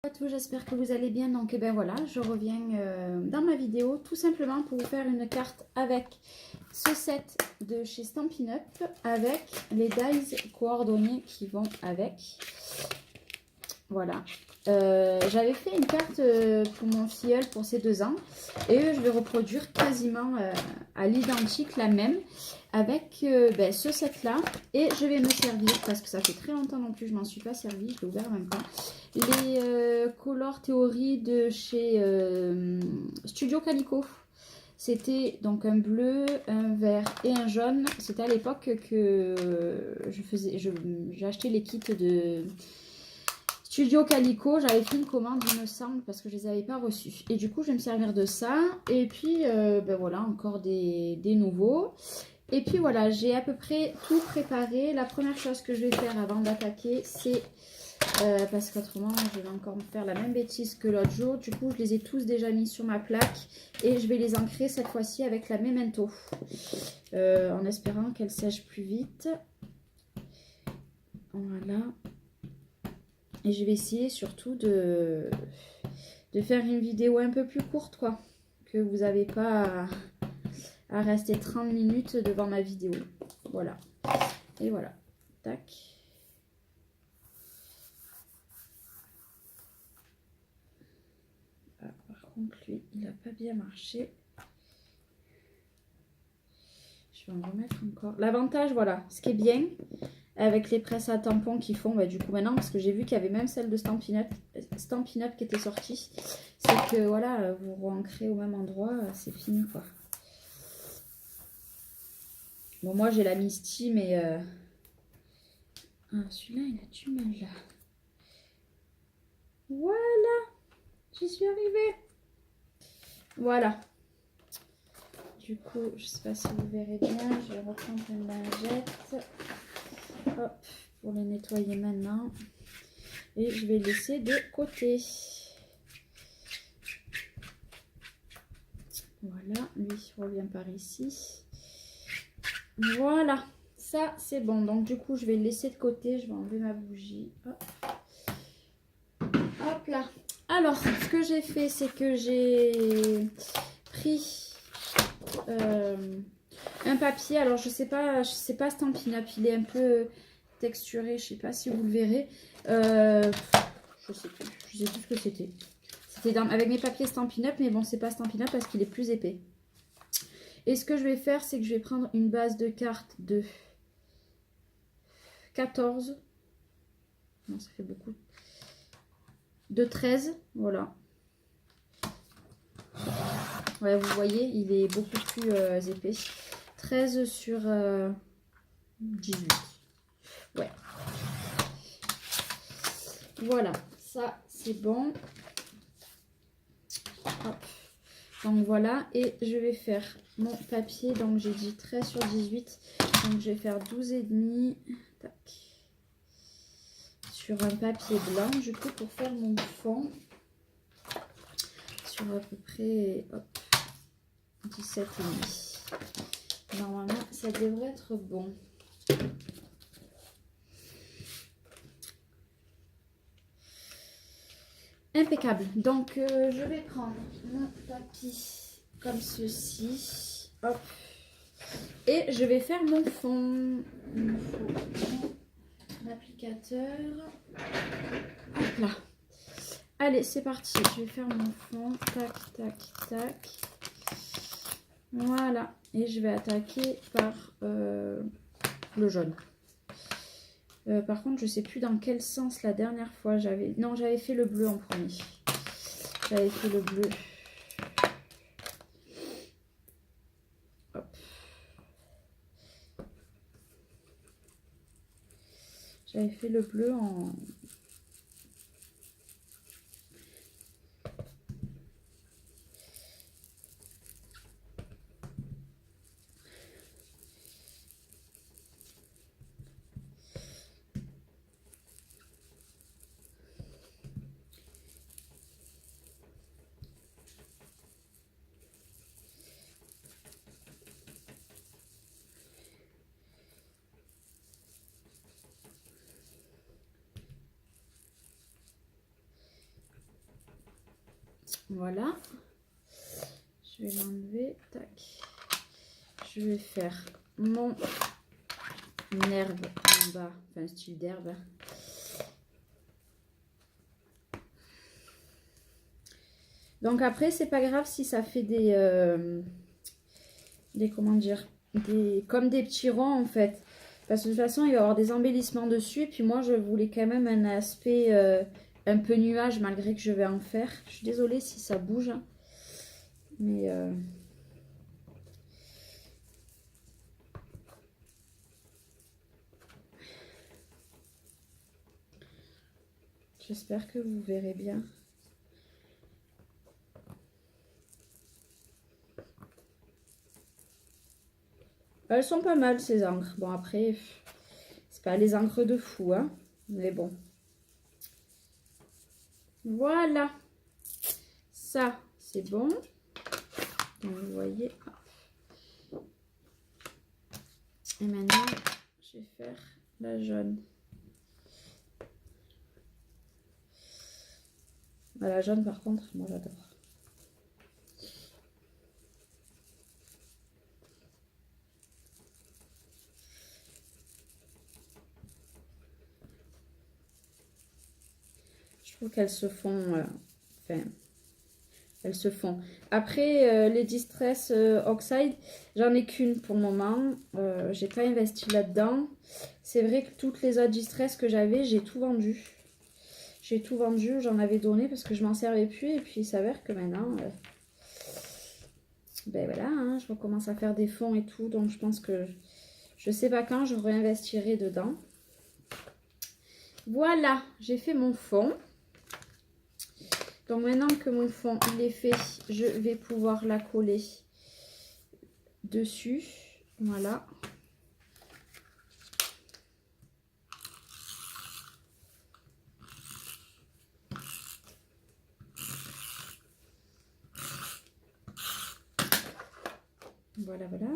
Bonjour à tous, j'espère que vous allez bien. Donc, ben voilà, je reviens dans ma vidéo tout simplement pour vous faire une carte avec ce set de chez Stampin' Up avec les dies coordonnés qui vont avec. Voilà. J'avais fait une carte pour mon filleul pour ses 2 ans et je vais reproduire quasiment à l'identique la même avec ce set là, et je vais me servir parce que ça fait très longtemps non plus je m'en suis pas servi, je l'ai ouvert en même temps, les Color Theory de chez Studio Calico. C'était donc un bleu, un vert et un jaune. C'était à l'époque que j'ai acheté les kits de Studio Calico. J'avais fait une commande, il me semble, parce que je les avais pas reçus. Et du coup, je vais me servir de ça. Et puis, voilà, encore des nouveaux. Et puis voilà, j'ai à peu près tout préparé. La première chose que je vais faire avant d'attaquer, c'est... parce qu'autrement, je vais encore me faire la même bêtise que l'autre jour. Du coup, je les ai tous déjà mis sur ma plaque. Et je vais les ancrer cette fois-ci avec la Memento. En espérant qu'elle sèche plus vite. Voilà. Et je vais essayer surtout de faire une vidéo un peu plus courte, quoi. Que vous n'avez pas à rester 30 minutes devant ma vidéo. Voilà. Et voilà. Tac. Ah, par contre, lui, il n'a pas bien marché. Je vais en remettre encore. L'avantage, voilà, ce qui est bien avec les presses à tampons qui font, du coup maintenant, parce que j'ai vu qu'il y avait même celle de Stampin' Up qui était sortie, c'est que voilà, vous re-ancrez au même endroit, c'est fini quoi. Bon, moi j'ai la Misty, mais ah, celui-là il a du mal là. Voilà, j'y suis arrivée. Voilà. Du coup, je sais pas si vous verrez bien, je vais reprendre une lingette. Hop, pour les nettoyer maintenant. Et je vais laisser de côté. Voilà, lui revient par ici. Voilà, ça c'est bon. Donc du coup, je vais le laisser de côté. Je vais enlever ma bougie. Hop, hop là. Alors, ce que j'ai fait, c'est que j'ai pris un papier. Alors, je sais pas Stampin' Up. Il est un peu texturé. Je sais pas si vous le verrez. Je sais plus. Je sais plus ce que c'était. C'était avec mes papiers Stampin' Up, mais bon, c'est pas Stampin' Up parce qu'il est plus épais. Et ce que je vais faire, c'est que je vais prendre une base de cartes de 14. Non, ça fait beaucoup. De 13, voilà. Ouais, vous voyez, il est beaucoup plus épais. 13 sur 18. Ouais. Voilà, ça c'est bon. Hop. Donc voilà, et je vais faire mon papier. Donc j'ai dit 13 sur 18. Donc je vais faire 12,5. Tac. Sur un papier blanc, du coup, pour faire mon fond. Sur à peu près 17,5. Normalement, ça devrait être bon. Impeccable. Donc, je vais prendre mon tapis comme ceci. Hop. Et je vais faire mon fond. Il me faut mon applicateur. Hop là. Allez, c'est parti. Je vais faire mon fond. Tac, tac, tac. Voilà. Et je vais attaquer par le jaune. Par contre, je sais plus dans quel sens la dernière fois j'avais... Non, j'avais fait le bleu en premier. J'avais fait le bleu. Hop. J'avais fait le bleu en... Voilà. Je vais l'enlever. Tac. Je vais faire mon herbe en bas. Enfin, style d'herbe. Donc après, c'est pas grave si ça fait comment dire, comme des petits ronds en fait. Parce que de toute façon, il va y avoir des embellissements dessus. Et puis moi, je voulais quand même un aspect un peu nuage malgré que je vais en faire. Je suis désolée si ça bouge. Mais... j'espère que vous verrez bien. Elles sont pas mal ces encres. Bon après, c'est pas les encres de fou, hein. Mais bon. Voilà. Ça, c'est bon. Donc, vous voyez. Et maintenant, je vais faire la jaune. La jaune, par contre, moi j'adore. Je trouve qu'elles se font... enfin, elles se font. Après, les Distress Oxide, j'en ai qu'une pour le moment. J'ai pas investi là-dedans. C'est vrai que toutes les autres Distress que j'avais, j'ai tout vendu. J'ai tout vendu, j'en avais donné parce que je m'en servais plus. Et puis il s'avère que maintenant, ben voilà, hein, je recommence à faire des fonds et tout. Donc je pense que je sais pas quand je réinvestirai dedans. Voilà, j'ai fait mon fond. Donc maintenant que mon fond il est fait, je vais pouvoir la coller dessus. Voilà. Voilà, voilà.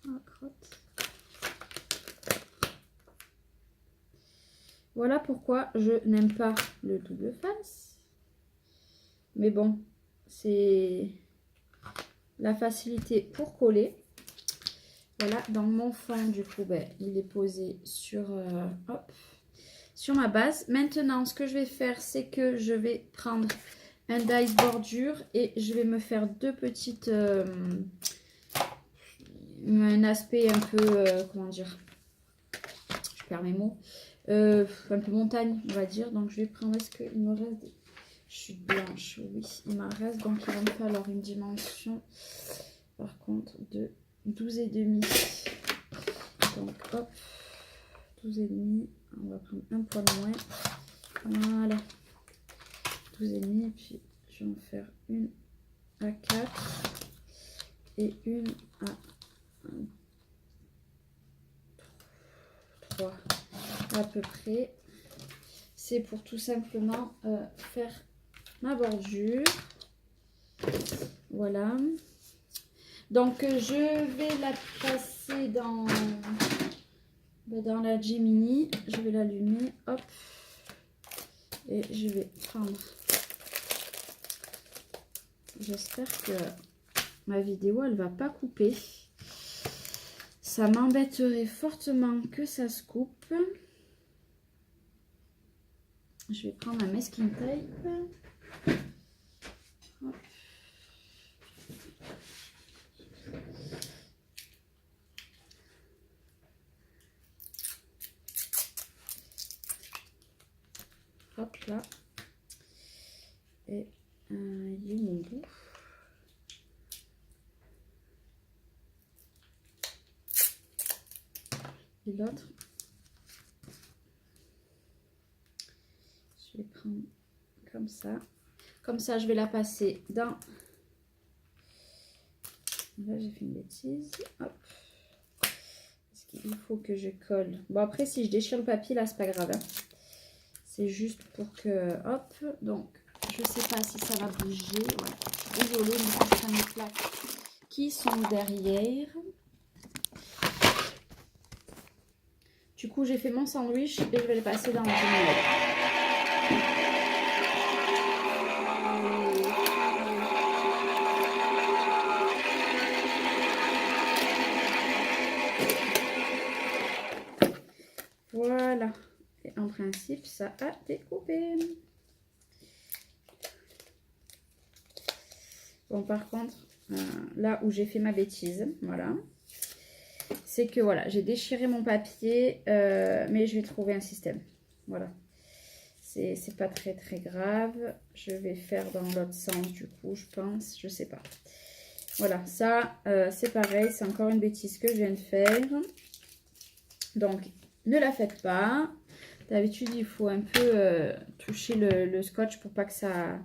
Oh, crotte. Voilà pourquoi je n'aime pas le double face. Mais bon, c'est la facilité pour coller. Voilà, dans mon fond, du coup, ben, il est posé sur, hop, sur ma base. Maintenant, ce que je vais faire, c'est que je vais prendre un die bordure et je vais me faire deux petites... un aspect un peu, comment dire, je perds mes mots, un peu montagne, on va dire. Donc, je vais prendre, est-ce qu'il me reste des chutes blanches? Oui, il m'en reste. Donc, il va me falloir une dimension, par contre, de 12,5. Donc, hop, 12,5. On va prendre un poil moins. Voilà. 12,5. Et puis, je vais en faire une à 4 et une à 3 à peu près. C'est pour tout simplement faire ma bordure. Voilà. Donc je vais la passer dans la Gemini. Je vais l'allumer. Hop. Et je vais prendre. J'espère que ma vidéo elle va pas couper. Ça m'embêterait fortement que ça se coupe. Je vais prendre un masking tape. Hop. Hop là. Et il est mon bout. Et l'autre. Je vais prendre comme ça. Comme ça, je vais la passer dans... Là, j'ai fait une bêtise. Hop. Parce qu'il faut que je colle. Bon, après, si je déchire le papier, là, c'est pas grave. Hein. C'est juste pour que... Hop. Donc, je sais pas si ça va bouger. Ouais. Je suis désolée, mais ce sont mes plaques qui sont derrière. Du coup, j'ai fait mon sandwich et je vais le passer dans le générique. principe, ça a découpé. Bon, par contre, là où j'ai fait ma bêtise, voilà, c'est que voilà, j'ai déchiré mon papier, mais je vais trouver un système. Voilà. C'est pas très grave. Je vais faire dans l'autre sens du coup, je pense. Je sais pas. Voilà, ça, c'est pareil. C'est encore une bêtise que je viens de faire. Donc, ne la faites pas. D'habitude, il faut un peu toucher le scotch pour pas que ça...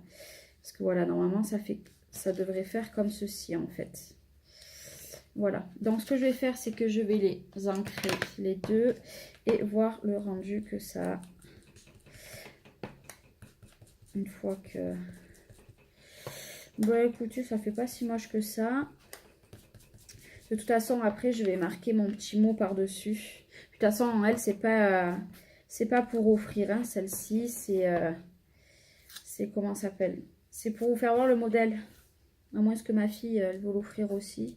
Parce que voilà, normalement, ça devrait faire comme ceci en fait. Voilà. Donc, ce que je vais faire, c'est que je vais les ancrer les deux et voir le rendu que ça a. Une fois que... Bon, écoutez, ça fait pas si moche que ça. De toute façon, après, je vais marquer mon petit mot par-dessus. De toute façon, elle, c'est pas pour offrir, hein, celle-ci. C'est comment ça s'appelle? C'est pour vous faire voir le modèle. À moins que ma fille, elle veut l'offrir aussi.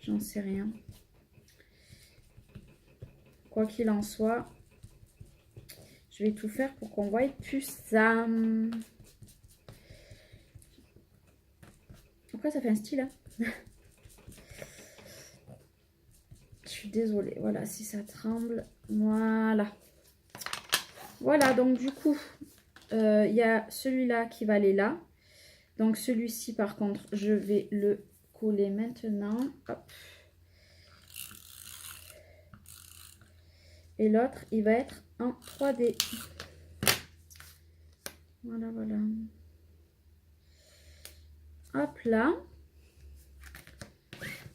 J'en sais rien. Quoi qu'il en soit, je vais tout faire pour qu'on voie plus ça. Pourquoi ça fait un style, hein? Je suis désolée. Voilà, si ça tremble. Voilà. Voilà, donc du coup, il y a celui-là qui va aller là. Donc celui-ci, par contre, je vais le coller maintenant. Hop. Et l'autre, il va être en 3D. Voilà, voilà. Hop là.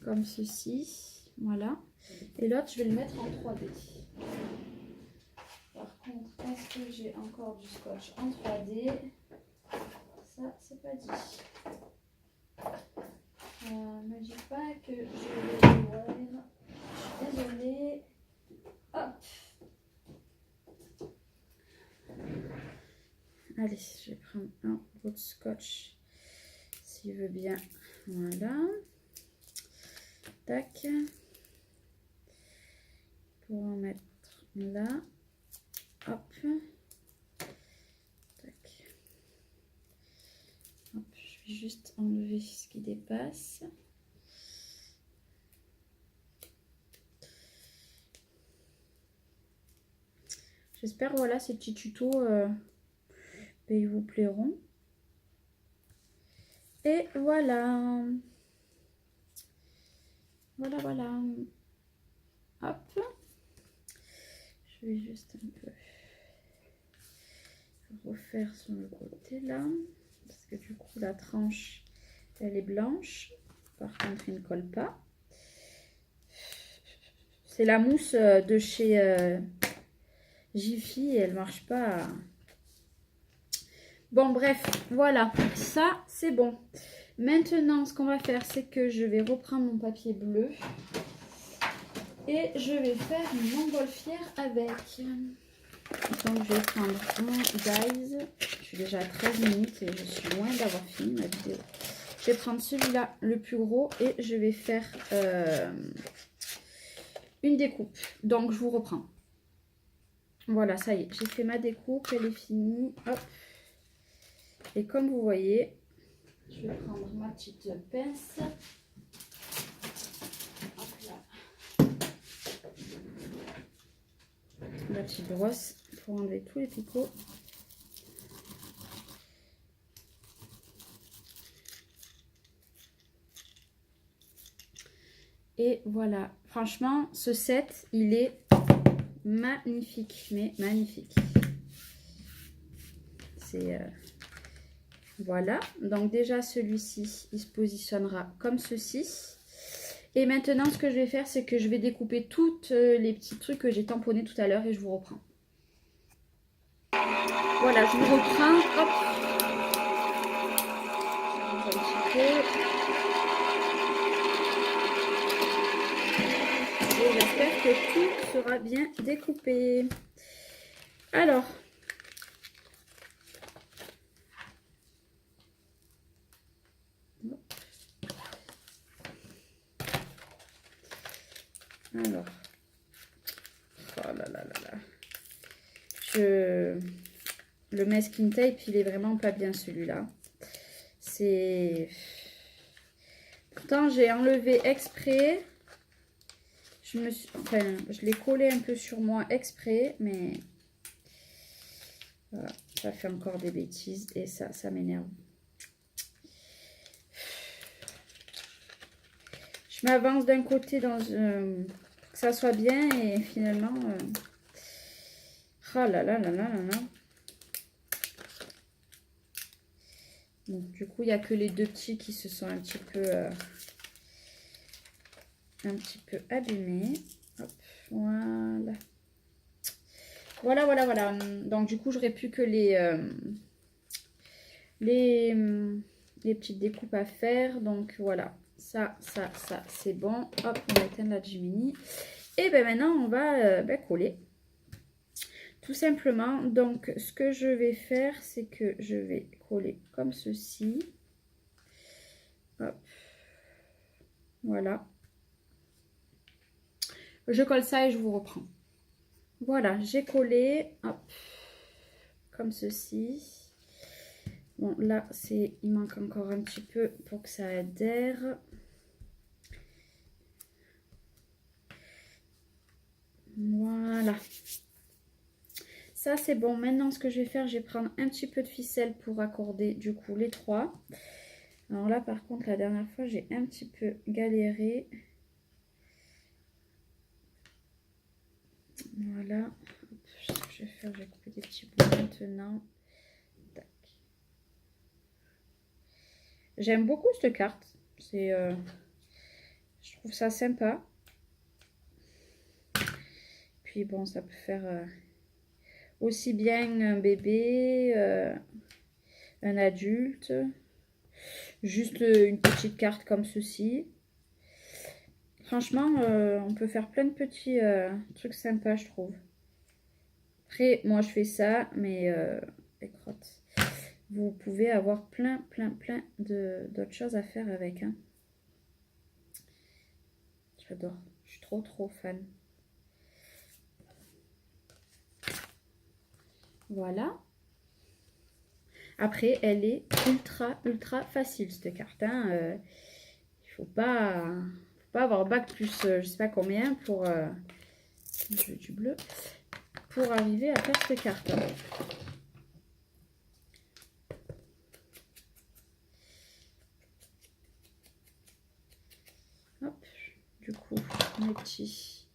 Comme ceci. Voilà. Et l'autre, je vais le mettre en 3D. Par contre, est-ce que j'ai encore du scotch en 3D? Ça, c'est pas dit. Me dis pas que je vais le voir. Je suis désolée. Hop. Allez, je vais prendre un bout de scotch. S'il veut bien. Voilà. Tac. Pour en mettre là. Hop. Tac. Hop, je vais juste enlever ce qui dépasse. J'espère, voilà, ces petits tutos, ils vous plairont. Et voilà. Voilà, voilà. Hop. Je vais juste un peu refaire sur le côté là. Parce que du coup, la tranche, elle est blanche. Par contre, il ne colle pas. C'est la mousse de chez Jiffy et elle marche pas. Bon, bref, voilà. Ça, c'est bon. Maintenant, ce qu'on va faire, c'est que je vais reprendre mon papier bleu. Et je vais faire une montgolfière avec. Donc, je vais prendre mon dies. Je suis déjà à 13 minutes et je suis loin d'avoir fini ma vidéo. Je vais prendre celui-là, le plus gros, et je vais faire une découpe. Donc, je vous reprends. Voilà, ça y est, j'ai fait ma découpe, elle est finie. Hop. Et comme vous voyez, je vais prendre ma petite pince. La petite brosse pour enlever tous les picots. Et voilà, franchement, ce set, il est magnifique, mais magnifique. C'est... voilà, donc déjà celui-ci, il se positionnera comme ceci. Et maintenant, ce que je vais faire, c'est que je vais découper toutes les petits trucs que j'ai tamponnés tout à l'heure et je vous reprends. Voilà, je vous reprends. Hop. Un petit peu. Et j'espère que tout sera bien découpé. Alors. Alors. Oh là là là là. Je le masking tape, il est vraiment pas bien celui-là. C'est... Pourtant, j'ai enlevé exprès. Je l'ai collé un peu sur moi exprès, mais voilà, ça fait encore des bêtises et ça m'énerve. Je m'avance d'un côté dans que ça soit bien et finalement... Oh là là là là là là. Donc, du coup, il n'y a que les deux petits qui se sont un petit peu abîmés. Hop, voilà. Voilà. Donc, du coup, j'aurais plus que les petites découpes à faire. Donc, voilà. Ça, c'est bon. Hop, on va éteindre la Gemini. Et ben maintenant, on va coller. Tout simplement. Donc, ce que je vais faire, c'est que je vais coller comme ceci. Hop. Voilà. Je colle ça et je vous reprends. Voilà, j'ai collé. Hop. Comme ceci. Bon, là, il manque encore un petit peu pour que ça adhère. Voilà. Ça, c'est bon. Maintenant, ce que je vais faire, je vais prendre un petit peu de ficelle pour accorder, du coup, les trois. Alors là, par contre, la dernière fois, j'ai un petit peu galéré. Voilà. Ce que je vais faire, je vais couper des petits bouts maintenant. J'aime beaucoup cette carte. Je trouve ça sympa. Puis bon, ça peut faire aussi bien un bébé, un adulte. Juste une petite carte comme ceci. Franchement, on peut faire plein de petits trucs sympas, je trouve. Après, moi, je fais ça, mais les crottes. Vous pouvez avoir plein d'autres choses à faire avec. Hein. J'adore. Je suis trop fan. Voilà. Après, elle est ultra facile, cette carte. Hein. Il faut pas avoir bac plus je sais pas combien pour... je veux du bleu. Pour arriver à faire cette carte. Hein. Hop, du coup, mes petits,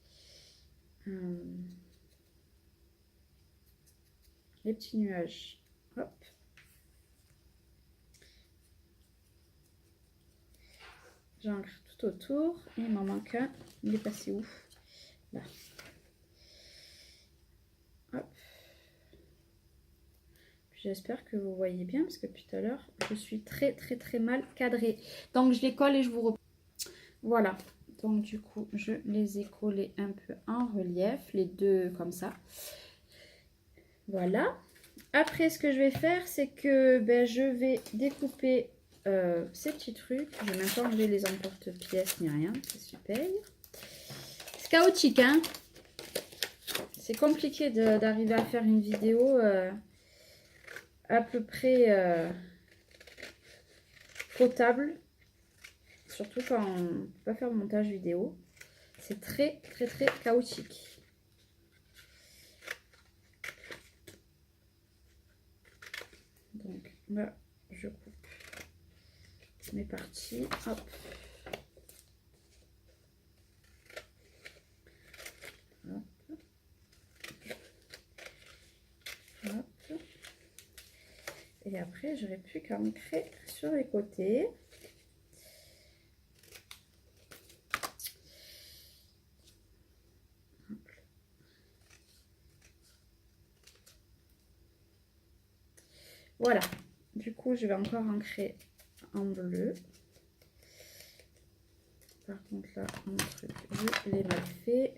les petits nuages. Hop. J'ancre tout autour. Et il m'en manque un. Il est passé où? Là. Hop. J'espère que vous voyez bien parce que depuis tout à l'heure, je suis très mal cadrée. Donc, je les colle et je vous reprends. Voilà. Donc, du coup, je les ai collés un peu en relief. Les deux comme ça. Voilà. Après, ce que je vais faire, c'est que je vais découper ces petits trucs. Je vais même pas enlever les emporte-pièces ni rien. C'est super. C'est chaotique, hein. C'est compliqué d'arriver à faire une vidéo à peu près potable. Surtout quand on ne peut pas faire le montage vidéo. C'est très chaotique. Donc là, je coupe mes parties. Hop. Hop. Hop. Et après, j'aurai plus qu'à ancrer sur les côtés. Voilà, du coup, je vais encore ancrer en bleu. Par contre, là, mon truc, je l'ai mal fait.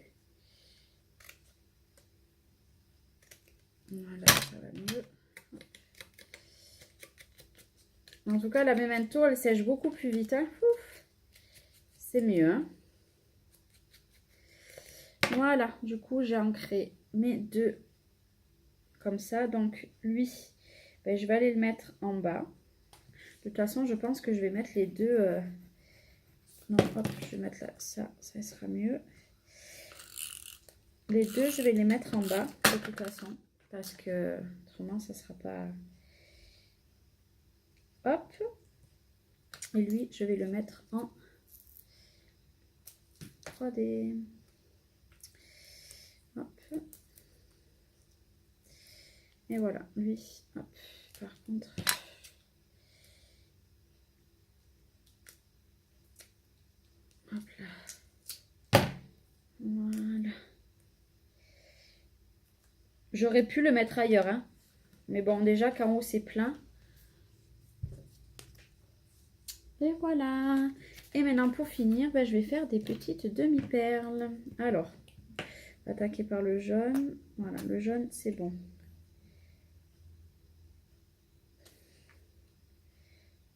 Voilà, ça va mieux. En tout cas, la Memento, elle sèche beaucoup plus vite. Hein. C'est mieux. Hein. Voilà, du coup, j'ai ancré mes deux comme ça. Donc lui, ben, je vais aller le mettre en bas. De toute façon, je pense que je vais mettre les deux. Non, hop, je vais mettre là, ça sera mieux. Les deux, je vais les mettre en bas de toute façon. Parce que autrement, ça ne sera pas... Hop. Et lui, je vais le mettre en 3D. Hop. Et voilà, lui, hop. Par contre... Hop là. Voilà. J'aurais pu le mettre ailleurs, hein. Mais bon, déjà qu'en haut c'est plein. Et voilà. Et maintenant pour finir, ben, je vais faire des petites demi-perles. Alors, attaquer par le jaune. Voilà, le jaune c'est bon.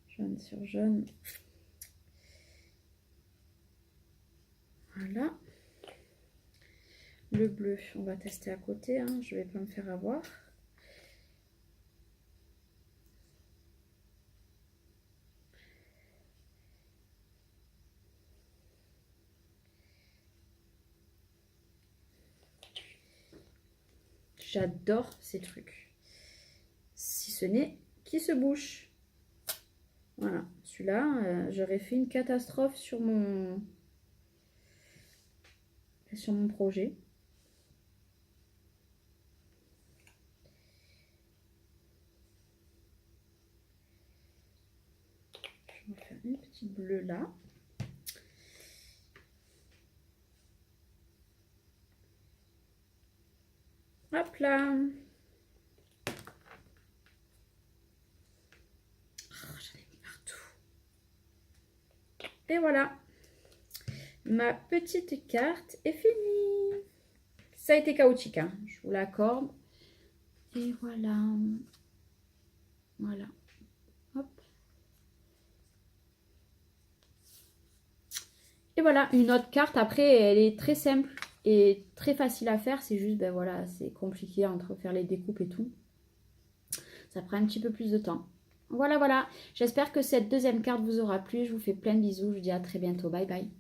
Jaune sur jaune. Voilà. Le bleu, on va tester à côté, hein. Je ne vais pas me faire avoir. J'adore ces trucs. Si ce n'est qui se bouche. Voilà, celui-là, j'aurais fait une catastrophe sur mon projet. Je vais faire une petite bleue là. Hop là. Oh, j'en ai mis partout. Et voilà. Ma petite carte est finie. Ça a été chaotique, hein, je vous l'accorde. Et voilà. Voilà. Hop. Et voilà, une autre carte. Après, elle est très simple et très facile à faire. C'est juste, ben voilà, c'est compliqué entre faire les découpes et tout. Ça prend un petit peu plus de temps. Voilà, voilà. J'espère que cette deuxième carte vous aura plu. Je vous fais plein de bisous. Je vous dis à très bientôt. Bye, bye.